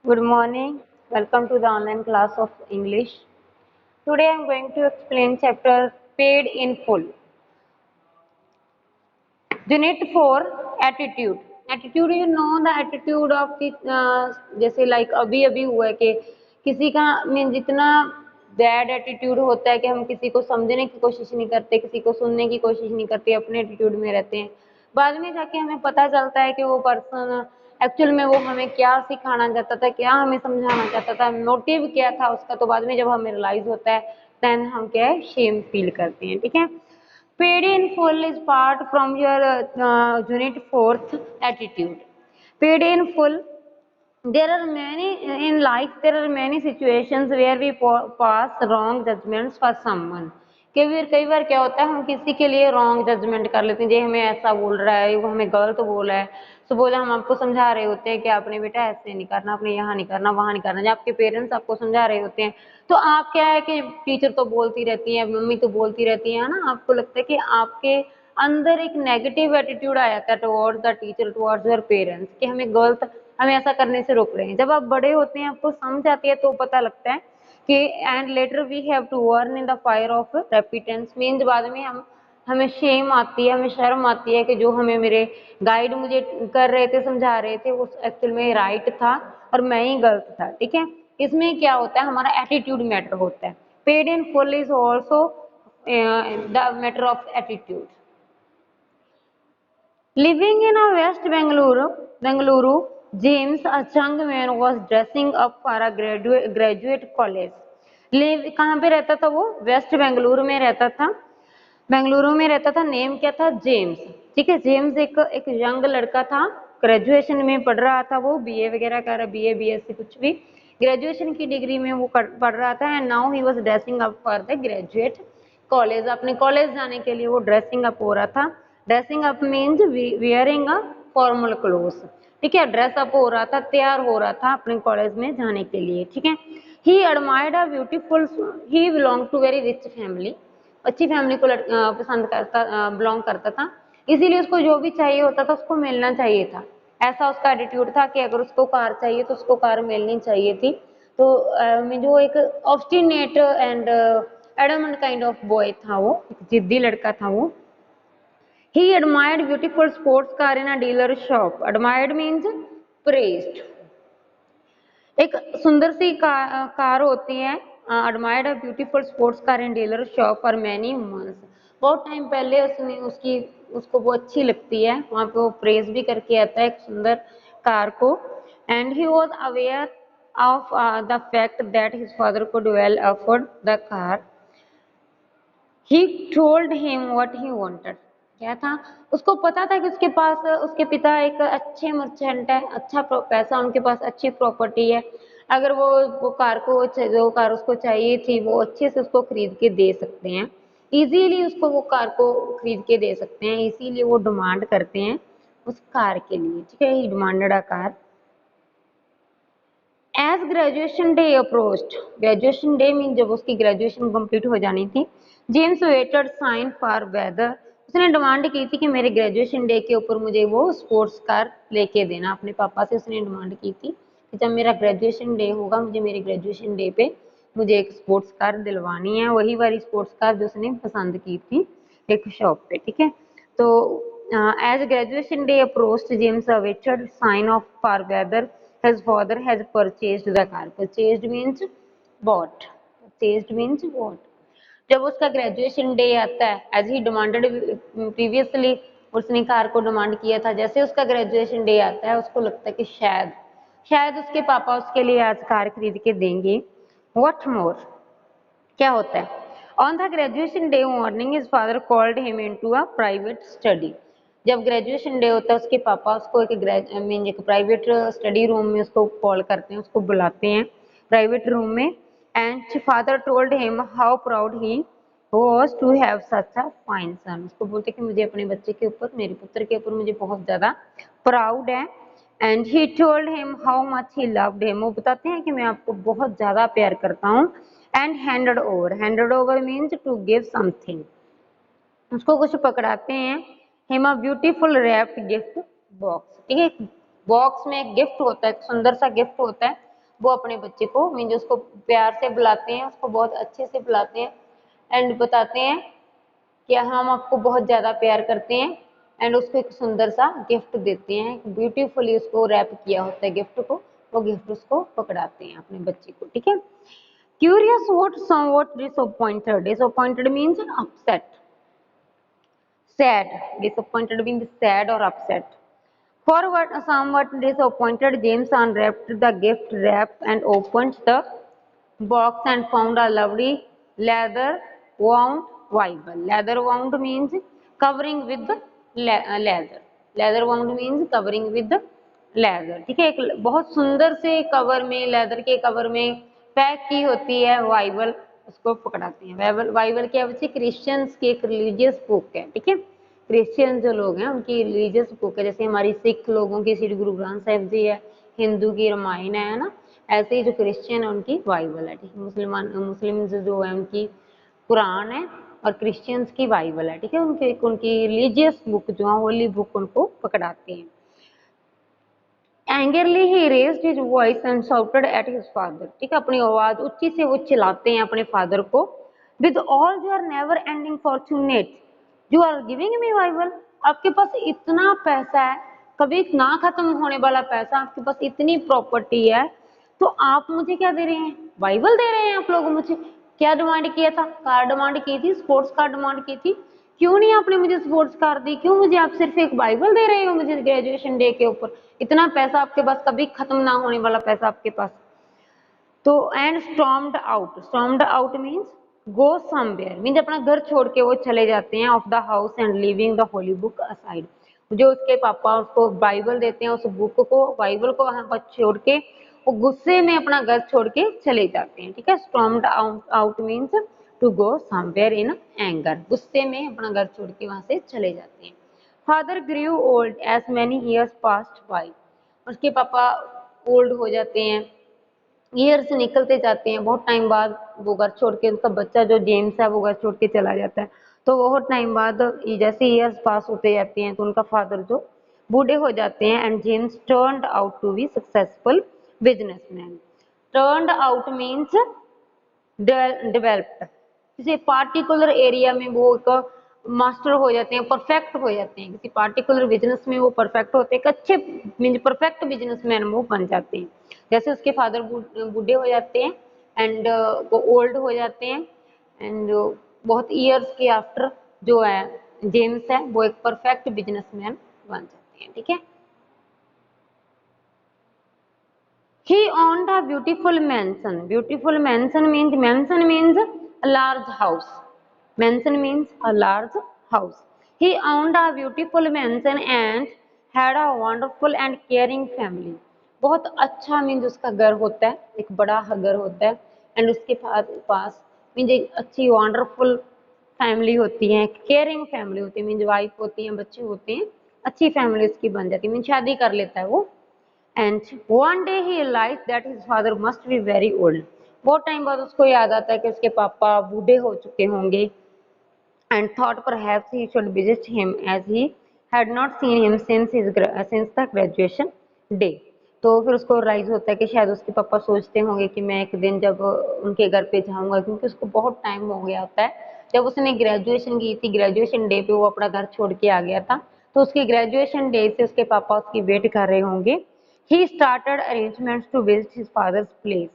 Good morning. Welcome to the online class of English. Today I am going to explain chapter Paid in Full. Unit 4 Attitude. Attitude, you know the attitude of the जैसे like अभी अभी हुआ है कि किसी का mean जितना bad attitude होता है कि हम किसी को समझने की कोशिश नहीं करते, किसी को सुनने की कोशिश नहीं करते, अपने एटीट्यूड में रहते हैं। बाद में जाके हमें पता चलता है कि वो पर्सन एक्चुअल में वो हमें क्या सिखाना चाहता था, क्या हमें समझाना चाहता था, मोटिव क्या था उसका। तो बाद में जब हमें रियलाइज होता है देन हम क्या है शेम फील करते हैं। ठीक है, paid in full is part from your unit 4th attitude. Paid in full, there are many in life, there are many situations where we pass wrong judgments for someone. कई बार क्या होता है हम किसी के लिए रॉन्ग जजमेंट कर लेते हैं, जे हमें ऐसा बोल रहा है, वो हमें गलत बोला है। सपोज हम आपको समझा रहे होते हैं कि आपने बेटा ऐसे नहीं करना, आपने यहाँ नहीं करना, वहाँ नहीं करना। जब आपके पेरेंट्स आपको समझा रहे होते हैं तो आप क्या है कि टीचर तो बोलती रहती है, मम्मी तो बोलती रहती है ना, आपको लगता है कि आपके अंदर एक नेगेटिव एटीट्यूड आ जाता है towards the teacher, towards your parents, कि हमें गलत, हमें ऐसा करने से रोक रहे हैं। जब आप बड़े होते हैं आपको समझ आती है तो पता लगता है कि and later we have to earn in the fire of repentance, means बाद में हमें शेम आती है, हमें शर्म आती है कि जो हमें मेरे गाइड मुझे कर रहे थे, समझा रहे थे, वो एक्चुअल में राइट था और मैं ही गलत था। ठीक है, इसमें क्या होता है हमारा एटीट्यूड मैटर होता है। Paid in full is also the matter of attitude. Living in a West Bengaluru, James, a young man, was dressing up for a graduate college. कहाँ पे रहता था वो? वेस्ट बेंगलुरु में रहता था। बेंगलुरु में रहता था। नेम क्या था? जेम्स। ठीक है, जेम्स एक यंग लड़का था, ग्रेजुएशन में पढ़ रहा था, वो बीए वगैरह कर रहा, बीए बीएससी कुछ भी, ग्रेजुएशन की डिग्री में वो पढ़ रहा था। And now he was dressing up for the graduate college. अपने कॉलेज जाने के लिए वो ड्रेसिंग अप हो रहा था। Dressing up means wearing a formal clothes. ठीक है, ड्रेस अप हो रहा था, तैयार हो रहा था अपने कॉलेज में जाने के लिए। ठीक है, he admired a beautiful, he belong to very rich family, अच्छी फैमिली को पसंद करता, बिलोंग करता था, इसीलिए उसको जो भी चाहिए होता था उसको मिलना चाहिए था। ऐसा उसका एटीट्यूड था कि अगर उसको कार चाहिए तो उसको कार मिलनी चाहिए थी। तो जो एक obstinate and Edmund kind of boy था, वो एक जिद्दी लड़का था वो। He admired beautiful sports car in a dealer shop. Admired means praised. एक सुंदर सी कार होती है, admired a beautiful sports car in dealer shop for many months. बहुत टाइम पहले उसको वो अच्छी लगती है, वहाँ पे वो प्रेज भी करके आता है एक सुंदर कार को। And he was aware of the fact that his father could well afford the car. He told him what he wanted. क्या था? उसको पता था कि उसके पास, उसके पिता एक अच्छे मर्चेंट है, अच्छा पैसा, उनके पास अच्छी प्रॉपर्टी है। अगर वो कार को, जो कार उसको चाहिए थी, वो अच्छे से उसको खरीद के दे सकते हैं, इजीली उसको वो कार को खरीद के दे सकते हैं, इसीलिए वो डिमांड करते हैं उस कार के लिए। ठीक है, he demanded a car. As graduation day approached, graduation day mean जब उसकी ग्रेजुएशन कंप्लीट हो जानी थी, James waited sign for weather, उसने डिमांड की थी कि मेरे ग्रेजुएशन डे के ऊपर मुझे वो स्पोर्ट्स कार लेके देना। अपने पापा से उसने डिमांड की थी कि जब मेरा ग्रेजुएशन डे होगा, मुझे मेरे ग्रेजुएशन डे पे मुझे एक स्पोर्ट्स कार दिलवानी है, वही वाली स्पोर्ट्स कार जो उसने पसंद की थी एक शॉप पे। ठीक है, तो as graduation day approached, James waited sign of for whether his father has purchased the car. Purchased means bought. Purchased means bought. जब उसका ग्रेजुएशन डे आता है, एज ही डिमांडेड प्रीवियसली, उसने कार को डिमांड किया था, जैसे उसका ग्रेजुएशन डे आता है उसको लगता है कि शायद उसके पापा उसके लिए आज कार खरीद के देंगे। व्हाट मोर, क्या होता है? On the graduation day morning his father called him into a private study. जब ग्रेजुएशन डे होता है उसके पापा उसको एक प्राइवेट स्टडी रूम में उसको कॉल करते हैं, उसको बुलाते हैं प्राइवेट रूम में। And father told him how proud he was to have such a fine son. उसको बोलते कि मुझे अपने बच्चे के ऊपर, मेरे पुत्र के ऊपर मुझे बहुत ज्यादा प्राउड है। And he told him how much he loved him, वो बताते हैं कि मैं आपको बहुत ज्यादा प्यार करता हूँ। And handed over means to give something, उसको कुछ पकड़ाते हैं। Him a beautiful wrapped gift box. ठीक है, बॉक्स में एक गिफ्ट होता है, सुंदर सा गिफ्ट होता है, वो अपने बच्चे को मीन्स उसको प्यार से बुलाते हैं, उसको बहुत अच्छे से बुलाते हैं एंड बताते हैं कि हम आपको बहुत ज़्यादा प्यार करते हैं एंड उसको एक सुंदर सा गिफ्ट देते हैं, ब्यूटीफुली उसको रैप किया होता है गिफ्ट को, वो गिफ्ट उसको पकड़ाते हैं अपने बच्चे को, ठीक है। Curious what somewhat disappointed, disappointed means upset, sad, disappointed means sad or upset. Forward, somewhat disappointed, James unwrapped the gift wrap and opened the box and found a lovely leather wound Bible. Leather wound means covering with leather. Leather wound means covering with leather. ठीक है, एक बहुत सुंदर से cover में, leather के cover में pack की होती है बाइबल, उसको पकड़ाते हैं। बाइबल, बाइबल क्या बच्चे, क्रिश्चियंस की एक रिलीजियस बुक है, ठीक है। क्रिश्चियन जो लोग हैं उनकी रिलीजियस बुक है, जैसे हमारी सिख लोगों की श्री गुरु ग्रंथ साहिब जी है, हिंदू की रामायण है ना, ऐसे ही जो क्रिश्चियन है उनकी बाइबल है, ठीक है। मुस्लिम जो है उनकी कुरान है और क्रिश्चियंस की बाइबल है, ठीक है। उनकी रिलीजियस बुक जो है, होली बुक, उनको पकड़ाते हैं। Angrily he raised his voice and shouted at his father, ठीक है, अपनी आवाज ऊंची से वो चिल्लाते हैं अपने फादर को। With all your never ending fortunate, you are giving me Bible, आपके पास इतना पैसा है, कभी ना खत्म होने वाला पैसा, आपके पास इतनी प्रॉपर्टी है, तो आप मुझे क्या दे रहे हैं, बाइबल दे रहे हैं आप लोग मुझे। क्या डिमांड किया था, कार डिमांड की थी, स्पोर्ट्स कार डिमांड की थी, क्यों नहीं आपने मुझे स्पोर्ट्स कार दी, क्यों मुझे आप सिर्फ एक बाइबल दे रहे हो मुझे ग्रेजुएशन डे के ऊपर, इतना पैसा आपके पास, कभी खत्म ना होने वाला पैसा आपके पास। तो and stormed out means go somewhere, means अपना घर छोड़ के वो चले जाते हैं, of the house and leaving the Holi book aside. जो उसके पापा उसको बाइबल देते हैं, उस बुक को, बाइबल को वहां पर छोड़ के वो गुस्से में अपना घर छोड़ के चले जाते हैं, ठीक है। Stormed out means to go somewhere in anger, गुस्से में अपना घर छोड़ के वहां से चले जाते हैं। Father grew old age many years past by, उसके पापा ओल्ड हो जाते हैं, ईयर्स निकलते जाते हैं, बहुत टाइम बाद वो घर छोड़ के, उनका बच्चा जो जेम्स है वो घर छोड़ के चला जाता है, तो बहुत टाइम बाद जैसे ईयर्स पास होते जाते हैं तो उनका फादर जो बूढ़े हो जाते हैं and James turned out to be successful businessman. Turned out means developed, किसी पार्टिकुलर एरिया में वो एक मास्टर हो जाते हैं, परफेक्ट हो जाते हैं, किसी पार्टिकुलर बिजनेस में वो परफेक्ट होते हैं, अच्छे मीन परफेक्ट बिजनेसमैन वो बन जाते हैं। जैसे उसके फादर बूढ़े हो जाते हैं एंड वो ओल्ड हो जाते हैं एंड बहुत ईयर्स के आफ्टर जो है जेम्स है वो एक परफेक्ट बिजनेसमैन बन जाते हैं, ठीक है। He owned a beautiful mansion. Beautiful mansion means a large house. Mansion means a large house. He owned a beautiful mansion and had a wonderful and caring family. बहुत अच्छा मीन्स उसका घर होता है, एक बड़ा घर होता है एंड उसके पास मीन्स एक अच्छी वंडरफुल फैमिली होती है, केयरिंग फैमिली होती है, मीन्स वाइफ होती है, बच्चे होते हैं, अच्छी फैमिली उसकी बन जाती है, मीन्स शादी कर लेता है वो। And one day he realized that his father must be very old. बहुत टाइम बाद उसको याद आता है कि उसके पापा बूढ़े हो चुके होंगे and thought perhaps he should visit him as he had not seen him since the graduation day. तो फिर उसको रियलाइज होता है कि शायद उसके पापा सोचते होंगे कि मैं एक दिन जब उनके घर पे जाऊंगा, क्योंकि उसको बहुत टाइम हो गया होता है, जब उसने ग्रेजुएशन की थी, ग्रेजुएशन डे पे वो अपना घर छोड़ के आ गया था, तो उसकी ग्रेजुएशन डे से उसके पापा उसकी वेट कर रहे होंगे। He started arrangements to visit his father's place,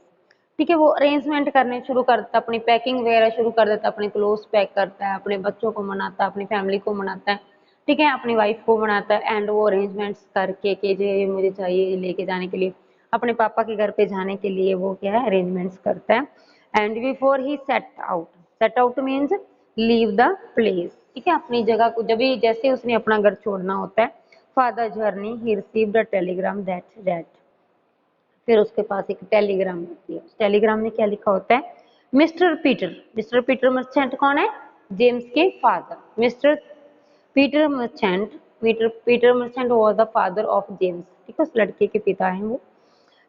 ठीक है। वो अरेंजमेंट करने शुरू करता है, अपनी पैकिंग वगैरह शुरू कर देता है, अपने क्लोथ्स पैक करता है, अपने बच्चों को मनाता है, अपनी फैमिली को मनाता है, ठीक है, अपनी वाइफ को मनाता है एंड वो अरेंजमेंट्स करके कि ये मुझे चाहिए लेके जाने के लिए, अपने पापा के घर पे जाने के लिए वो क्या है अरेंजमेंट्स करता है। And before he set out means leave the place, ठीक है, अपनी जगह को, जब जैसे उसने अपना घर छोड़ना होता है, father journey he received a Telegram that red, फिर उसके पास एक टेलीग्राम होती है, उस टेलीग्राम में क्या लिखा होता है, मिस्टर पीटर मर्चेंट कौन है, जेम्स के father, mister Peter merchant was the father of James, ठीक है, उस लड़के के पिता हैं वो।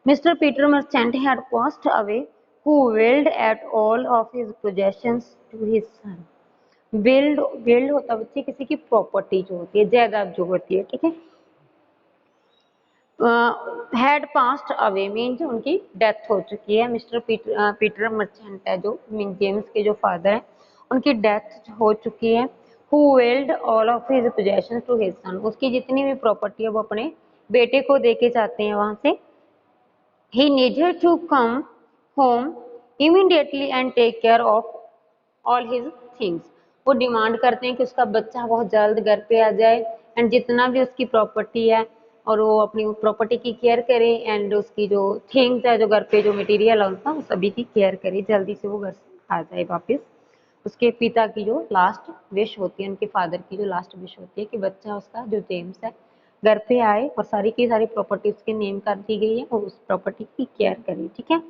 Mister Peter merchant had passed away who willed at all of his possessions to his son. willed होता है बच्चे किसी की प्रॉपर्टी जो होती है, जायदाद जो होती है, ठीक है। हैड पास्ट अवे मीन्स उनकी डेथ हो चुकी है। मिस्टर पीटर मर्चेंट है जो जेम्स के जो फादर हैं, उनकी डेथ हो चुकी है। Who willed all of his possession to his son, उसकी जितनी भी प्रॉपर्टी है वो अपने बेटे को देके जाते हैं वहां से। He needed to come home immediately and take care of all his things, वो डिमांड करते हैं कि उसका बच्चा बहुत जल्द घर पे आ जाए एंड जितना भी उसकी प्रॉपर्टी है और वो अपनी प्रॉपर्टी की केयर करे एंड उसकी जो थिंग्स है, जो घर पे जो मटेरियल है उनका, वो सभी की केयर करे, जल्दी से वो घर आ जाए वापस। उसके पिता की जो लास्ट विश होती है, उनके फादर की जो लास्ट विश होती है कि बच्चा उसका जो जेम्स है घर पे आए और सारी की सारी प्रॉपर्टी उसके नेम कर दी गई है और उस प्रॉपर्टी की केयर करे। ठीक है,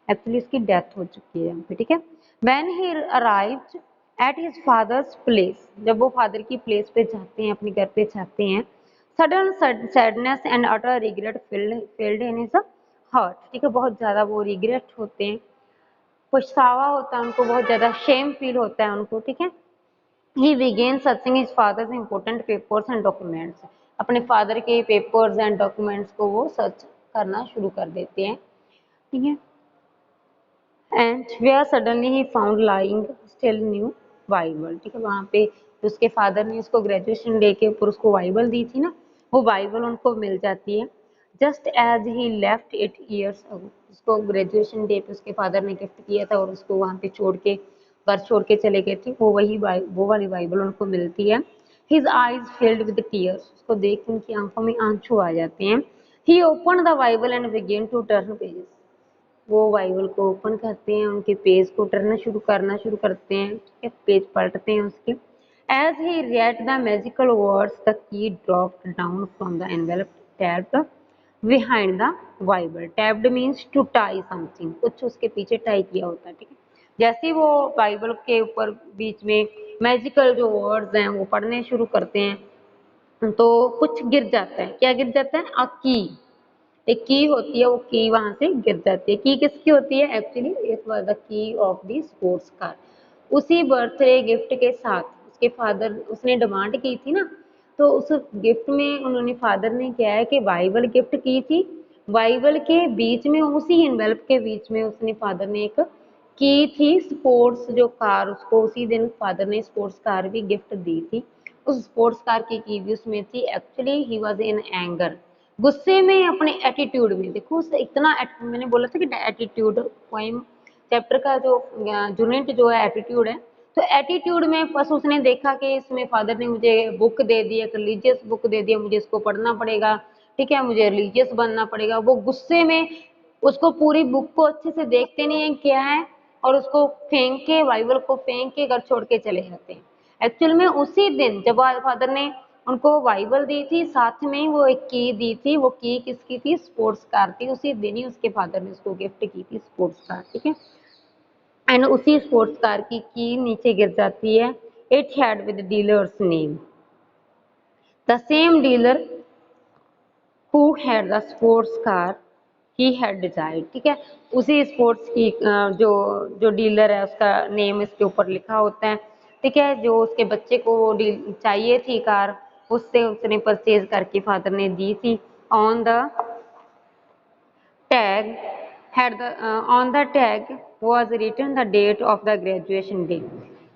एक्चुअली उसकी डेथ हो चुकी है यहाँ पे। ठीक है, when he arrived at his father's place, जब वो फादर की प्लेस पे जाते हैं, अपने घर पे जाते हैं, sudden sadness and utter regret filled in his heart. ठीक है, बहुत ज्यादा वो रिग्रेट होते हैं, पछतावा होता है उनको, बहुत ज्यादा शेम फील होता है उनको। ठीक है, ही begin searching his father's important papers and documents, अपने फादर के पेपर्स एंड डॉक्यूमेंट्स को वो सर्च करना शुरू कर देते हैं। ठीक है, and where suddenly he found lying still new Bible. ठीक है, वहाँ पे उसके फादर ने उसको ग्रेजुएशन डे के ऊपर उसको बाइबल दी थी ना, वो बाइबल उनको मिल जाती है। Just as he left it years ago, उसको ग्रेजुएशन डे पे उसके फादर ने गिफ्ट किया था और उसको वहाँ पे छोड़ के, घर छोड़ के चले गए थे, वो वाली बाइबल उनको मिलती है। His eyes filled with tears, उसको देख के उनकी आंखों में आंसू आ जाते हैं। He open the Bible and begin to turn pages, वो बाइबल को ओपन करते हैं, उनके पेज को करना शुरू करते हैं। ठीक है, पेज पलटते हैं उसके। As he read the magical words the key dropped down from the envelope tabbed behind the Bible. Tabbed means to tie something, कुछ उसके पीछे टाई किया होता है। ठीक है, जैसे ही वो बाइबल के ऊपर बीच में मैजिकल जो वर्ड्स हैं वो पढ़ने शुरू करते हैं तो कुछ गिर जाता है। क्या गिर जाता है? अ की, एक की होती है, वो की वहां से गिर जाती है। की किसकी होती है? Actually it was the key of the sports car. उसी बर्थडे गिफ्ट के साथ उसके फादर, उसने डिमांड की थी ना, तो उस गिफ्ट में उन्होंने, फादर ने क्या है कि बाइबल गिफ्ट की थी। बाइबल के बीच में, उसी एनवेलप के बीच में उसने, फादर ने एक की थी स्पोर्ट्स जो कार, उसको उसी दिन फादर ने स्पोर्ट्स कार भी गिफ्ट दी थी। उस स्पोर्ट्स कार की भी उसमें थी। Actually he was in anger, गुस्से में, अपने एटीट्यूड में। देखो उसे इतना, मैंने बोला था कि एटीट्यूड पोइम चैप्टर का जो यूनिट जो है एटीट्यूड है, तो एटीट्यूड में बस उसने देखा कि इसमें फादर ने मुझे बुक दे दी, एक रिलीजियस बुक दे दी, मुझे इसको पढ़ना पड़ेगा। ठीक है, मुझे रिलीजियस बनना पड़ेगा। वो गुस्से में उसको पूरी बुक को अच्छे से देखते नहीं है क्या है, और उसको फेंक के, बाइबल को फेंक के घर छोड़ के चले जाते हैं। एक्चुअल में उसी दिन जब फादर ने उनको बाइबल दी थी, साथ में ही वो एक की दी थी। वो की किसकी थी? स्पोर्ट्स कार थी। उसी दिन ही उसके फादर ने उसको गिफ्ट की थी स्पोर्ट्स कार। ठीक है, एंड उसी स्पोर्ट्स कार की नीचे गिर जाती है। It had with dealers name, the same dealer who had the sports car he had desired. ठीक है, उसी स्पोर्ट्स की जो जो डीलर है उसका नेम इसके ऊपर लिखा होता है। ठीक है, जो उसके बच्चे को वो चाहिए थी कार, उससे उसने परचेज करके फादर ने दी थी। On the tag had the on the tag was written the date of the graduation day,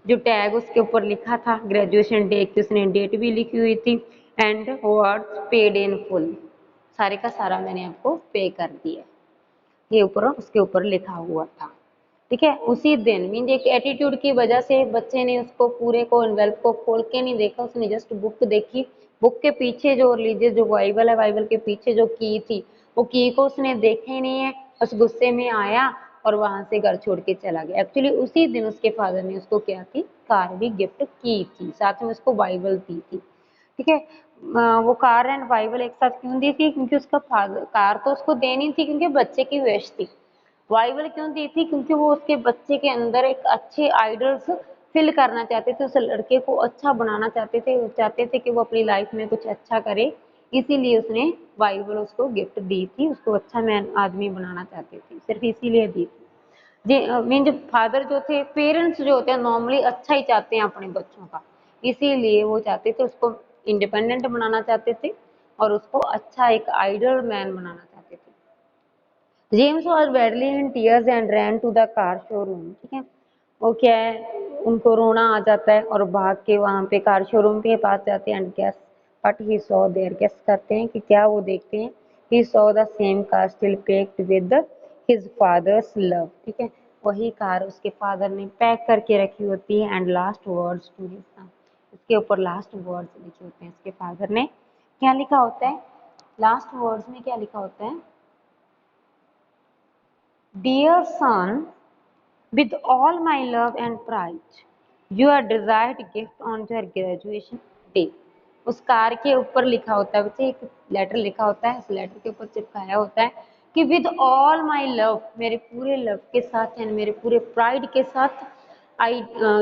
जो टैग उसके ऊपर लिखा था ग्रेजुएशन डे की, उसने डेट भी लिखी हुई थी। And words paid in full, सारे का सारा मैंने आपको पे कर दिया, ये ऊपर उसके ऊपर लिखा हुआ था। ठीक है, उसी दिन मीन एक एटीट्यूड की वजह से बच्चे ने उसको पूरे को, एनवेल्प को खोल के नहीं देखा, उसने जस्ट बुक देखी। बुक के पीछे जो रिलीजियस जो बाइबल है, बाइबल के पीछे जो की थी, वो की को उसने देखा ही नहीं है। उस गुस्से में आया और वहां से घर छोड़ के चला गया। एक्चुअली उसी दिन उसके फादर ने उसको क्या थी? कार भी गिफ्ट की थी, साथ में उसको बाइबल दी थी। ठीक है, वो कार एंड बाइबल एक साथ क्यों दी थी? क्योंकि उसका फादर, कार तो उसको देनी थी क्योंकि बच्चे की विश थी। बाइबल क्यों दी थी? क्योंकि वो उसके बच्चे के अंदर एक अच्छे आइडल्स फिल करना चाहते थे, उस लड़के को अच्छा बनाना चाहते थे कि वो अपनी लाइफ में कुछ अच्छा करे। इसीलिए उसने बाइबल उसको गिफ्ट दी थी, उसको अच्छा मैन आदमी बनाना चाहते थे, सिर्फ इसीलिए दी थी। मीन जो फादर जो थे, पेरेंट्स जो होते हैं नॉर्मली अच्छा ही चाहते हैं अपने बच्चों का, इसीलिए वो चाहते थे उसको इंडिपेंडेंट बनाना चाहते थे, और उसको अच्छा एक आइडल मैन बनाना चाहते थे। James was badly in tears and ran to the car showroom. ठीक है, वो क्या है, उनको रोना आ जाता है और भाग के वहाँ पे कार शोरूम के पास जाते हैं। And guess what he saw there, guess करते हैं कि क्या वो देखते हैं। He saw the same car still packed with his father's love. ठीक है, वही कार उसके फादर ने पैक करके रखी होती है। And last words to his son, इसके ऊपर लास्ट वर्ड्स लिखे होते हैं। इसके फादर ने क्या लिखा होता है, लास्ट वर्ड्स में क्या लिखा होता है, dear son, with all my love and pride, your desired gift on your graduation day। उस कार के ऊपर लिखा होता है बच्चे, एक लेटर लिखा होता है, इस लेटर के ऊपर चिपकाया होता है कि विद ऑल माई लव, मेरे पूरे लव के साथ एंड मेरे पूरे प्राइड के साथ, I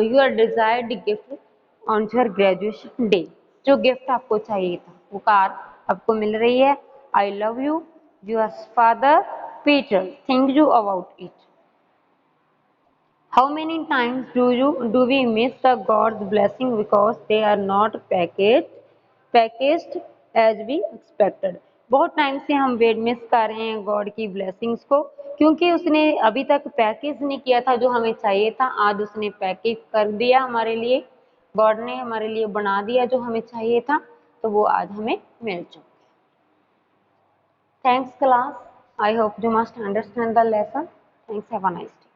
your desired gift on your graduation day. जो गिफ्ट आपको चाहिए था वो कार आपको मिल रही है। I love you, your father Peter, think you about it. How many times do we miss the God's blessing because they are not packaged as we expected। बहुत time से हम वेट मिस कर रहे हैं God की blessings को, क्योंकि उसने अभी तक पैकेज नहीं किया था जो हमें चाहिए था। आज उसने पैकेज कर दिया हमारे लिए, गॉड ने हमारे लिए बना दिया जो हमें चाहिए था, तो वो आज हमें मिल चुका। Thanks class, I hope you must understand the lesson. Thanks, have a nice day.